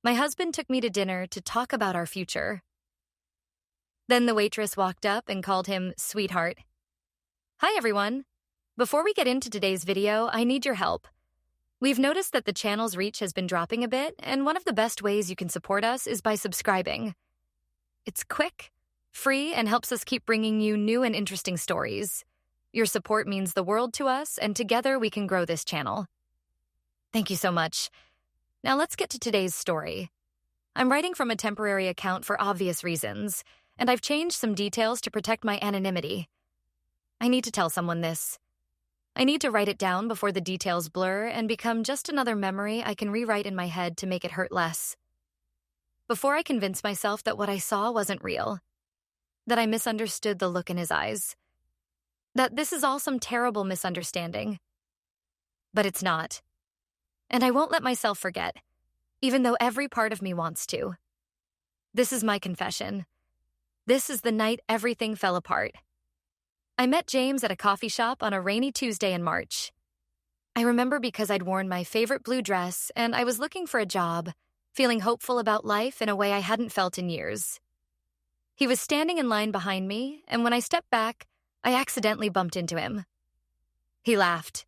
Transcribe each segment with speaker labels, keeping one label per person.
Speaker 1: My husband took me to dinner to talk about our future. Then the waitress walked up and called him sweetheart. Hi, everyone. Before we get into today's video, I need your help. We've noticed that the channel's reach has been dropping a bit, and one of the best ways you can support us is by subscribing. It's quick, free, and helps us keep bringing you new and interesting stories. Your support means the world to us, and together we can grow this channel. Thank you so much. Now let's get to today's story. I'm writing from a temporary account for obvious reasons, and I've changed some details to protect my anonymity. I need to tell someone this. I need to write it down before the details blur and become just another memory I can rewrite in my head to make it hurt less. Before I convince myself that what I saw wasn't real, that I misunderstood the look in his eyes, that this is all some terrible misunderstanding. But it's not. And I won't let myself forget, even though every part of me wants to. This is my confession. This is the night everything fell apart. I met James at a coffee shop on a rainy Tuesday in March. I remember because I'd worn my favorite blue dress and I was looking for a job, feeling hopeful about life in a way I hadn't felt in years. He was standing in line behind me, and when I stepped back, I accidentally bumped into him. He laughed.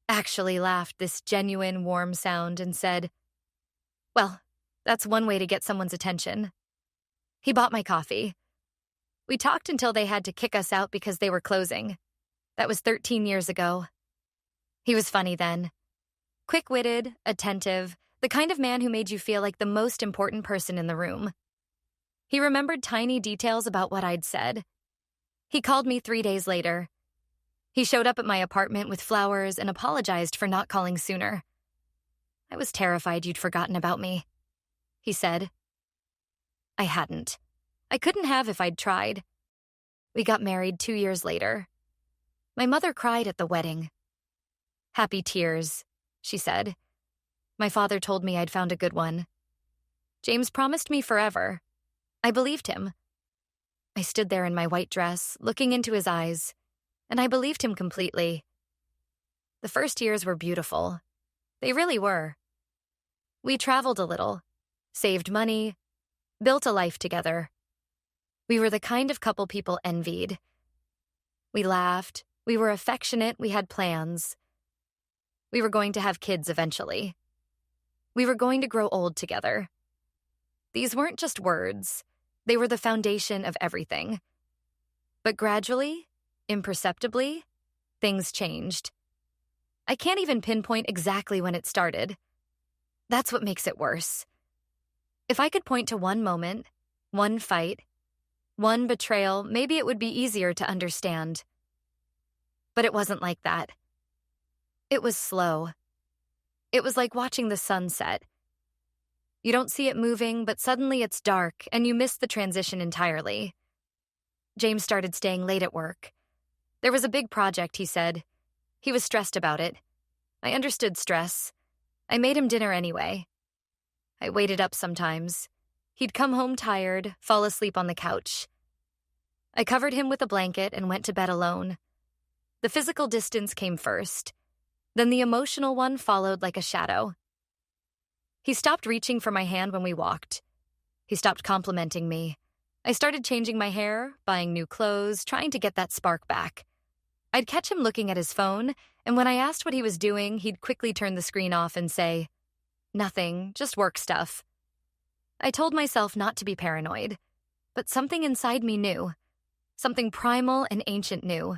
Speaker 1: Actually laughed this genuine, warm sound and said, "Well, that's one way to get someone's attention." He bought my coffee. We talked until they had to kick us out because they were closing. That was 13 years ago. He was funny then. Quick-witted, attentive, the kind of man who made you feel like the most important person in the room. He remembered tiny details about what I'd said. He called me 3 days later. He showed up at my apartment with flowers and apologized for not calling sooner. "I was terrified you'd forgotten about me," he said. I hadn't. I couldn't have if I'd tried. We got married 2 years later. My mother cried at the wedding. "Happy tears," she said. My father told me I'd found a good one. James promised me forever. I believed him. I stood there in my white dress, looking into his eyes, and I believed him completely. The first years were beautiful. They really were. We traveled a little, saved money, built a life together. We were the kind of couple people envied. We laughed, we were affectionate, we had plans. We were going to have kids eventually. We were going to grow old together. These weren't just words, they were the foundation of everything. But gradually, imperceptibly, things changed. I can't even pinpoint exactly when it started. That's what makes it worse. If I could point to one moment, one fight, one betrayal, maybe it would be easier to understand. But it wasn't like that. It was slow. It was like watching the sun set. You don't see it moving, but suddenly it's dark, and you miss the transition entirely. James started staying late at work. There was a big project, he said. He was stressed about it. I understood stress. I made him dinner anyway. I waited up sometimes. He'd come home tired, fall asleep on the couch. I covered him with a blanket and went to bed alone. The physical distance came first. Then the emotional one followed like a shadow. He stopped reaching for my hand when we walked. He stopped complimenting me. I started changing my hair, buying new clothes, trying to get that spark back. I'd catch him looking at his phone, and when I asked what he was doing, he'd quickly turn the screen off and say, "Nothing, just work stuff." I told myself not to be paranoid, but something inside me knew. Something primal and ancient knew.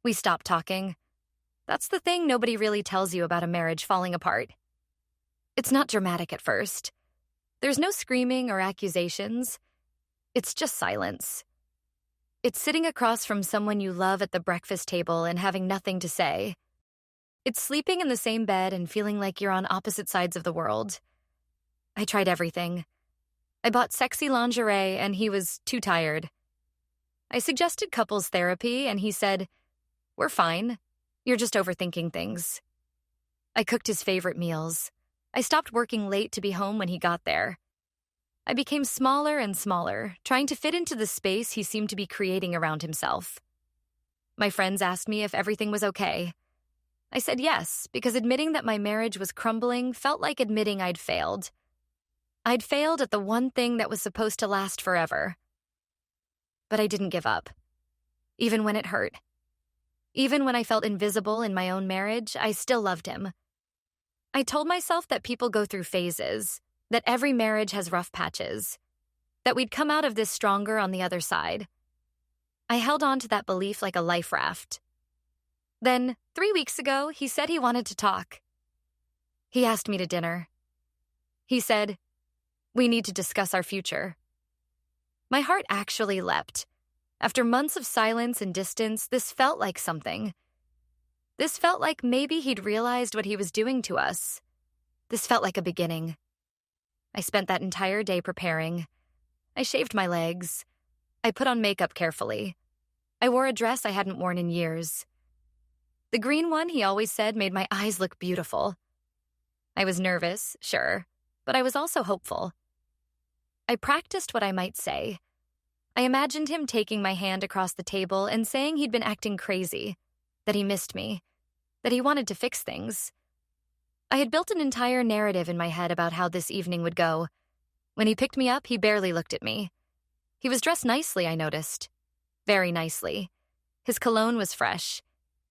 Speaker 1: We stopped talking. That's the thing nobody really tells you about a marriage falling apart. It's not dramatic at first. There's no screaming or accusations. It's just silence. It's sitting across from someone you love at the breakfast table and having nothing to say. It's sleeping in the same bed and feeling like you're on opposite sides of the world. I tried everything. I bought sexy lingerie and he was too tired. I suggested couples therapy and he said, "We're fine. You're just overthinking things." I cooked his favorite meals. I stopped working late to be home when he got there. I became smaller and smaller, trying to fit into the space he seemed to be creating around himself. My friends asked me if everything was okay. I said yes, because admitting that my marriage was crumbling felt like admitting I'd failed. I'd failed at the one thing that was supposed to last forever. But I didn't give up, even when it hurt. Even when I felt invisible in my own marriage, I still loved him. I told myself that people go through phases, that every marriage has rough patches, that we'd come out of this stronger on the other side. I held on to that belief like a life raft. Then, 3 weeks ago, he said he wanted to talk. He asked me to dinner. He said, "We need to discuss our future." My heart actually leapt. After months of silence and distance, this felt like something. This felt like maybe he'd realized what he was doing to us. This felt like a beginning. I spent that entire day preparing. I shaved my legs. I put on makeup carefully. I wore a dress I hadn't worn in years. The green one he always said made my eyes look beautiful. I was nervous, sure, but I was also hopeful. I practiced what I might say. I imagined him taking my hand across the table and saying he'd been acting crazy, that he missed me, that he wanted to fix things. I had built an entire narrative in my head about how this evening would go. When he picked me up, he barely looked at me. He was dressed nicely, I noticed. Very nicely. His cologne was fresh.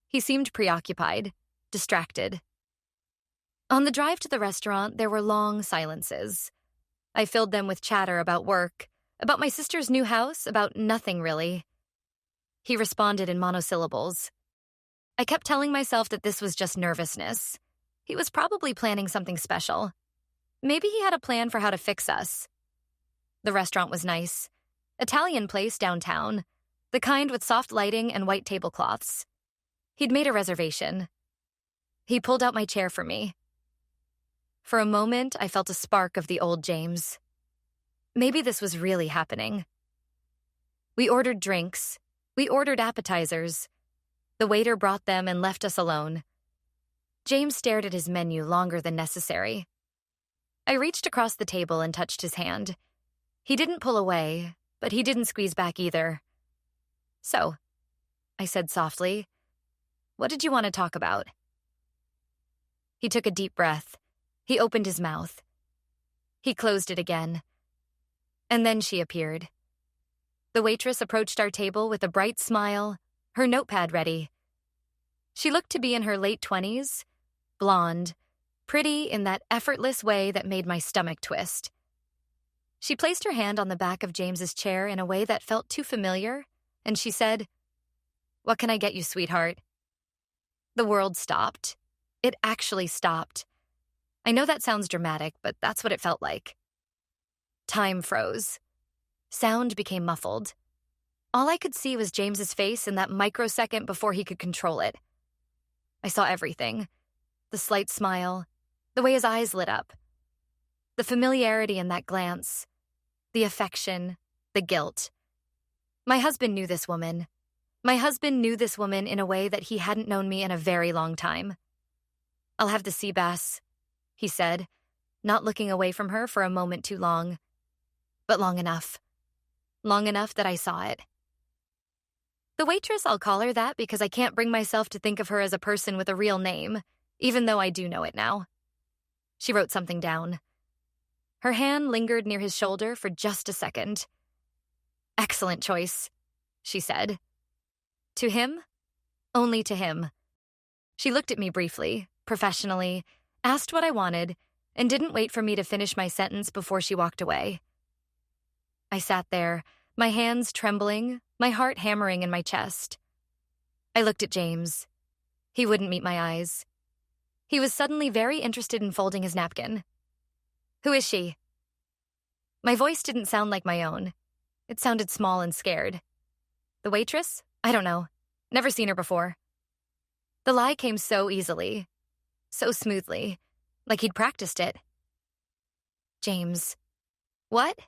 Speaker 1: He seemed preoccupied, distracted. On the drive to the restaurant, there were long silences. I filled them with chatter about work, about my sister's new house, about nothing really. He responded in monosyllables. I kept telling myself that this was just nervousness. He was probably planning something special. Maybe he had a plan for how to fix us. The restaurant was nice. Italian place downtown, the kind with soft lighting and white tablecloths. He'd made a reservation. He pulled out my chair for me. For a moment, I felt a spark of the old James. Maybe this was really happening. We ordered drinks. We ordered appetizers. The waiter brought them and left us alone. James stared at his menu longer than necessary. I reached across the table and touched his hand. He didn't pull away, but he didn't squeeze back either. "So," I said softly, "what did you want to talk about?" He took a deep breath. He opened his mouth. He closed it again. And then she appeared. The waitress approached our table with a bright smile, her notepad ready. She looked to be in her late 20s, blonde, pretty in that effortless way that made my stomach twist. She placed her hand on the back of James's chair in a way that felt too familiar, and she said, "What can I get you, sweetheart?" The world stopped. It actually stopped. I know that sounds dramatic, but that's what it felt like. Time froze. Sound became muffled. All I could see was James's face in that microsecond before he could control it. I saw everything. The slight smile, the way his eyes lit up, the familiarity in that glance, the affection, the guilt. My husband knew this woman. My husband knew this woman in a way that he hadn't known me in a very long time. "I'll have the sea bass," he said, not looking away from her for a moment too long. But long enough. Long enough that I saw it. The waitress, I'll call her that because I can't bring myself to think of her as a person with a real name, even though I do know it now. She wrote something down. Her hand lingered near his shoulder for just a second. "Excellent choice," she said. "To him? Only to him." She looked at me briefly, professionally, asked what I wanted, and didn't wait for me to finish my sentence before she walked away. I sat there, my hands trembling, my heart hammering in my chest. I looked at James. He wouldn't meet my eyes. He was suddenly very interested in folding his napkin. "Who is she?" My voice didn't sound like my own. It sounded small and scared. "The waitress? I don't know. Never seen her before." The lie came so easily, so smoothly, like he'd practiced it. "James." "What?"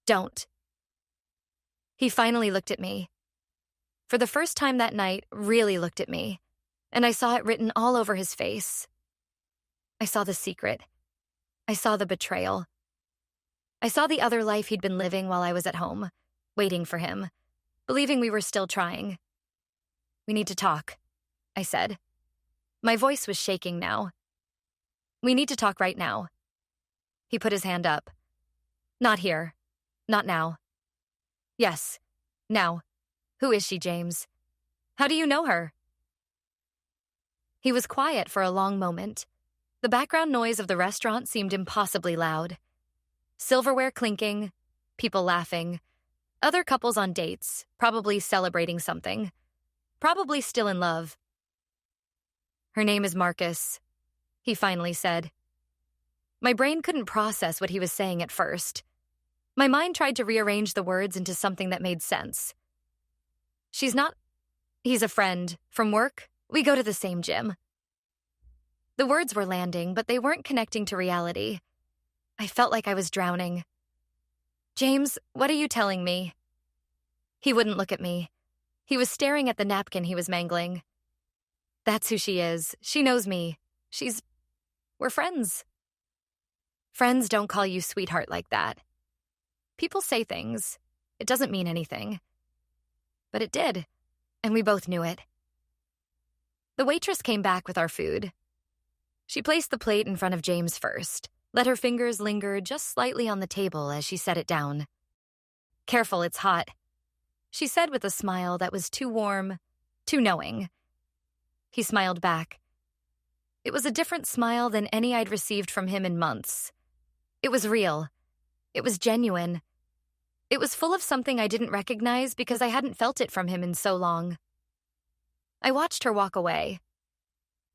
Speaker 1: "Don't." He finally looked at me. For the first time that night, really looked at me, and I saw it written all over his face. I saw the secret. I saw the betrayal. I saw the other life he'd been living while I was at home, waiting for him, believing we were still trying. "We need to talk," I said. My voice was shaking now. "We need to talk right now." He put his hand up. Not here. Not now. Yes. Now. Who is she, James? How do you know her? He was quiet for a long moment. The background noise of the restaurant seemed impossibly loud. Silverware clinking, people laughing, other couples on dates, probably celebrating something, probably still in love. Her name is Marcus, he finally said. My brain couldn't process what he was saying at first. My mind tried to rearrange the words into something that made sense. She's not... He's a friend. From work, we go to the same gym. The words were landing, but they weren't connecting to reality. I felt like I was drowning. James, what are you telling me? He wouldn't look at me. He was staring at the napkin he was mangling. That's who she is. She knows me. We're friends. Friends don't call you sweetheart like that. People say things. It doesn't mean anything. But it did, and we both knew it. The waitress came back with our food. She placed the plate in front of James first, let her fingers linger just slightly on the table as she set it down. Careful, it's hot, she said with a smile that was too warm, too knowing. He smiled back. It was a different smile than any I'd received from him in months. It was real. It was genuine. It was full of something I didn't recognize because I hadn't felt it from him in so long. I watched her walk away.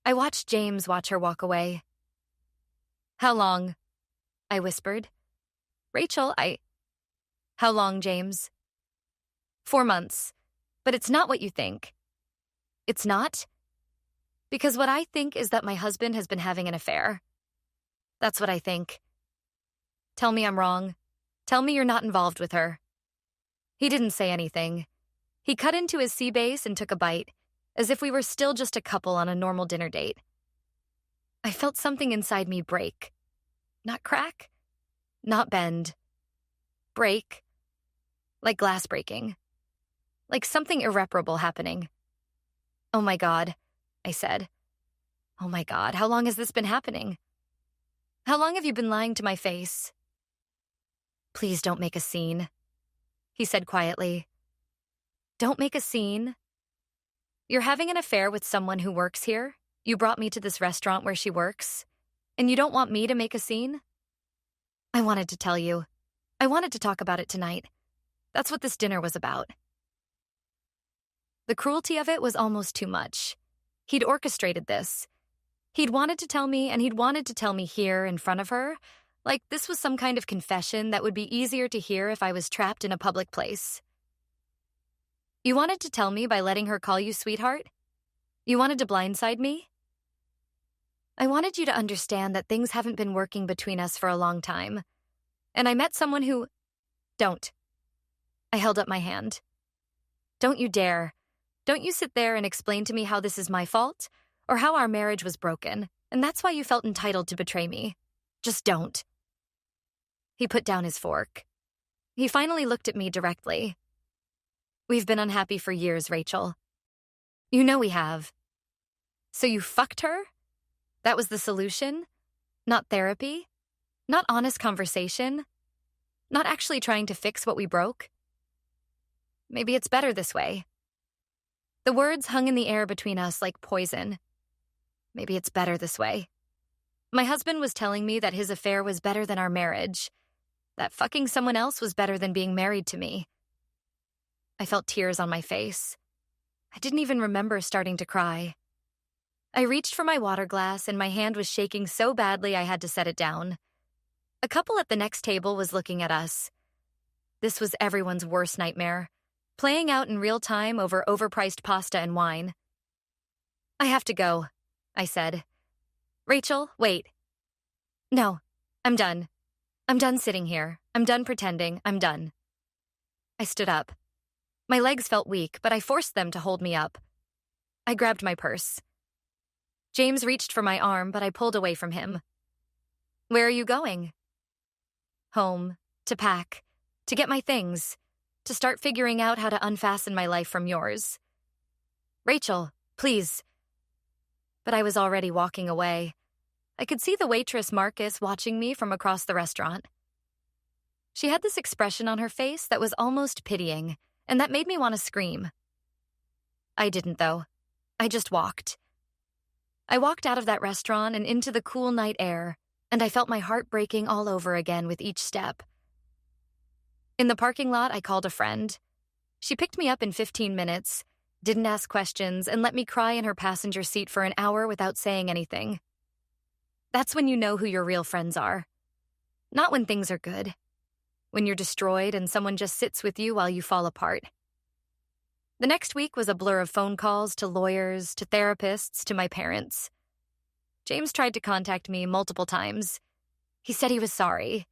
Speaker 1: I watched James watch her walk away. How long? I whispered. Rachel, How long, James? 4 months. But it's not what you think. It's not? Because what I think is that my husband has been having an affair. That's what I think. Tell me I'm wrong. Tell me you're not involved with her. He didn't say anything. He cut into his sea bass and took a bite, as if we were still just a couple on a normal dinner date. I felt something inside me break. Not crack, not bend. Break. Like glass breaking. Like something irreparable happening. Oh my God, I said. Oh my God, how long has this been happening? How long have you been lying to my face? Please don't make a scene, he said quietly. Don't make a scene. You're having an affair with someone who works here. You brought me to this restaurant where she works, and you don't want me to make a scene? I wanted to tell you. I wanted to talk about it tonight. That's what this dinner was about. The cruelty of it was almost too much. He'd orchestrated this. He'd wanted to tell me, and he'd wanted to tell me here in front of her, like this was some kind of confession that would be easier to hear if I was trapped in a public place. You wanted to tell me by letting her call you sweetheart? You wanted to blindside me? I wanted you to understand that things haven't been working between us for a long time. And I met someone who... Don't. I held up my hand. Don't you dare. Don't you sit there and explain to me how this is my fault, or how our marriage was broken, and that's why you felt entitled to betray me. Just don't. He put down his fork. He finally looked at me directly. We've been unhappy for years, Rachel. You know we have. So you fucked her? That was the solution? Not therapy? Not honest conversation? Not actually trying to fix what we broke? Maybe it's better this way. The words hung in the air between us like poison. Maybe it's better this way. My husband was telling me that his affair was better than our marriage, that fucking someone else was better than being married to me. I felt tears on my face. I didn't even remember starting to cry. I reached for my water glass and my hand was shaking so badly I had to set it down. A couple at the next table was looking at us. This was everyone's worst nightmare, playing out in real time over overpriced pasta and wine. I have to go, I said. Rachel, wait. No, I'm done. I'm done sitting here. I'm done pretending. I'm done. I stood up. My legs felt weak, but I forced them to hold me up. I grabbed my purse. James reached for my arm, but I pulled away from him. Where are you going? Home, to pack, to get my things, to start figuring out how to unfasten my life from yours. Rachel, please. But I was already walking away. I could see the waitress Marcus watching me from across the restaurant. She had this expression on her face that was almost pitying, and that made me want to scream. I didn't, though. I just walked. I walked out of that restaurant and into the cool night air, and I felt my heart breaking all over again with each step. In the parking lot, I called a friend. She picked me up in 15 minutes, didn't ask questions, and let me cry in her passenger seat for an hour without saying anything. That's when you know who your real friends are. Not when things are good. When you're destroyed and someone just sits with you while you fall apart. The next week was a blur of phone calls to lawyers, to therapists, to my parents. James tried to contact me multiple times. He said he was sorry.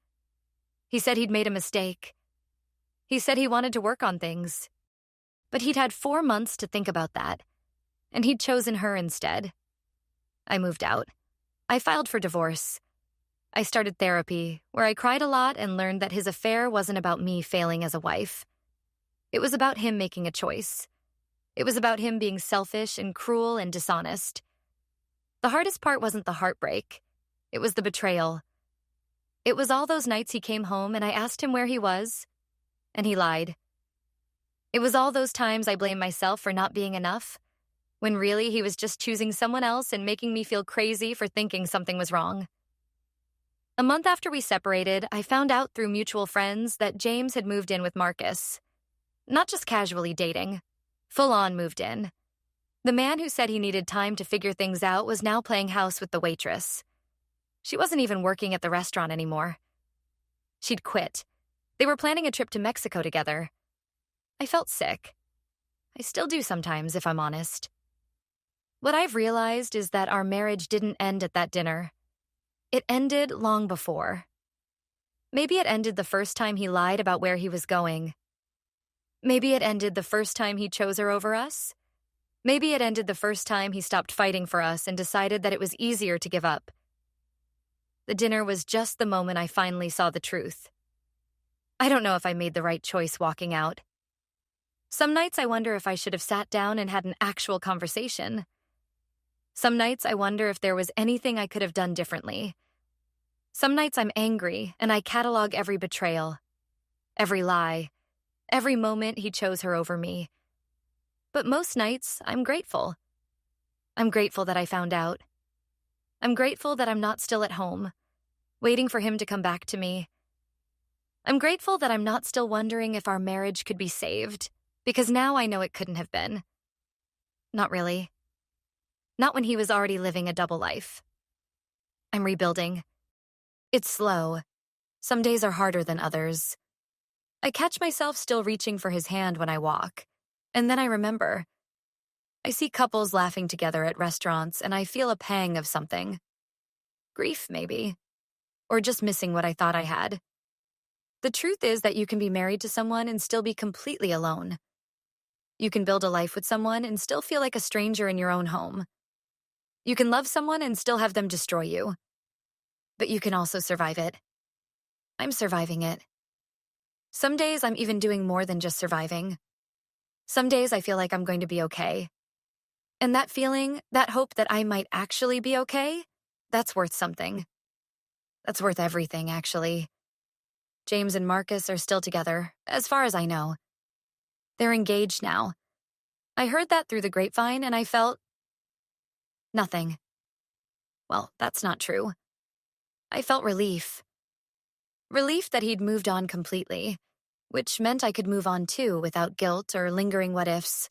Speaker 1: He said he'd made a mistake. He said he wanted to work on things. But he'd had 4 months to think about that, and he'd chosen her instead. I moved out. I filed for divorce. I started therapy, where I cried a lot and learned that his affair wasn't about me failing as a wife. It was about him making a choice. It was about him being selfish and cruel and dishonest. The hardest part wasn't the heartbreak. It was the betrayal. It was all those nights he came home and I asked him where he was, and he lied. It was all those times I blamed myself for not being enough, when really he was just choosing someone else and making me feel crazy for thinking something was wrong. A month after we separated, I found out through mutual friends that James had moved in with Marcus. Not just casually dating, full-on moved in. The man who said he needed time to figure things out was now playing house with the waitress. She wasn't even working at the restaurant anymore. She'd quit. They were planning a trip to Mexico together. I felt sick. I still do sometimes, if I'm honest. What I've realized is that our marriage didn't end at that dinner. It ended long before. Maybe it ended the first time he lied about where he was going. Maybe it ended the first time he chose her over us. Maybe it ended the first time he stopped fighting for us and decided that it was easier to give up. The dinner was just the moment I finally saw the truth. I don't know if I made the right choice walking out. Some nights I wonder if I should have sat down and had an actual conversation. Some nights I wonder if there was anything I could have done differently. Some nights I'm angry and I catalog every betrayal, every lie, every moment he chose her over me. But most nights I'm grateful. I'm grateful that I found out. I'm grateful that I'm not still at home, waiting for him to come back to me. I'm grateful that I'm not still wondering if our marriage could be saved, because now I know it couldn't have been. Not really. Not when he was already living a double life. I'm rebuilding. It's slow. Some days are harder than others. I catch myself still reaching for his hand when I walk, and then I remember. I see couples laughing together at restaurants, and I feel a pang of something. Grief, maybe. Or just missing what I thought I had. The truth is that you can be married to someone and still be completely alone. You can build a life with someone and still feel like a stranger in your own home. You can love someone and still have them destroy you. But you can also survive it. I'm surviving it. Some days I'm even doing more than just surviving. Some days I feel like I'm going to be okay. And that feeling, that hope that I might actually be okay, that's worth something. That's worth everything, actually. James and Marcus are still together, as far as I know. They're engaged now. I heard that through the grapevine and I felt nothing. Well, that's not true. I felt relief. Relief that he'd moved on completely, which meant I could move on too without guilt or lingering what-ifs.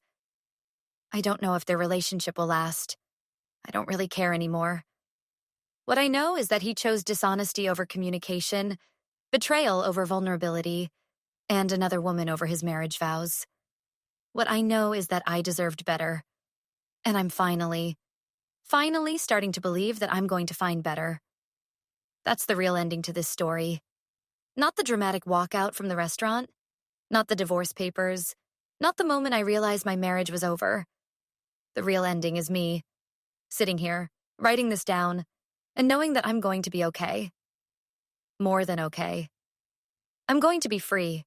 Speaker 1: I don't know if their relationship will last. I don't really care anymore. What I know is that he chose dishonesty over communication, betrayal over vulnerability, and another woman over his marriage vows. What I know is that I deserved better. And I'm finally starting to believe that I'm going to find better. That's the real ending to this story. Not the dramatic walkout from the restaurant, not the divorce papers, not the moment I realized my marriage was over. The real ending is me, sitting here, writing this down, and knowing that I'm going to be okay. More than okay. I'm going to be free.